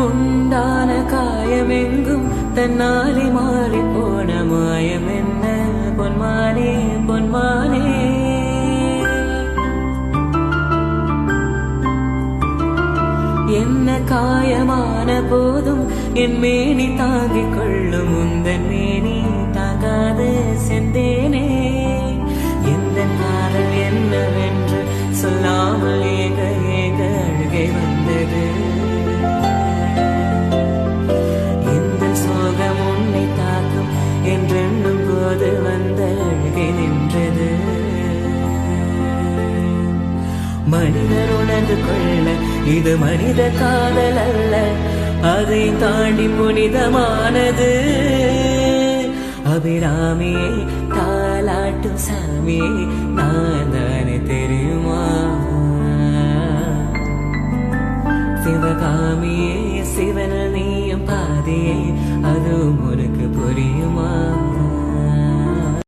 உண்டான காயமெங்கும் தன்னாலே மாறி போன மாயம் என்ன பொன்மானே பொன்மானே. என்ன காயமான போதும் என் மேனி தாங்கிக் கொள்ளும் உந்தன் மேனி தாங்காது செந்தேனே. எந்த காதல் என்னவென்று சொல்லாமல் ஏக ஏக அழுகை வந்தது. எந்த சோகம் உன்னை தாக்கும் என்றெண்ணும் போது வந்த அழுகை நின்றது. மனிதர் உணர்ந்து கொள்ள இது மனித காதல் அல்ல, அதை தாண்டி புனிதமானது. அபிராமியே தாலாட்டும் சாமியே நான் தானே தெரியுமா. சிவகாமியே சிவன நீயும் பாதியே அதுவும் உனக்கு புரியுமா.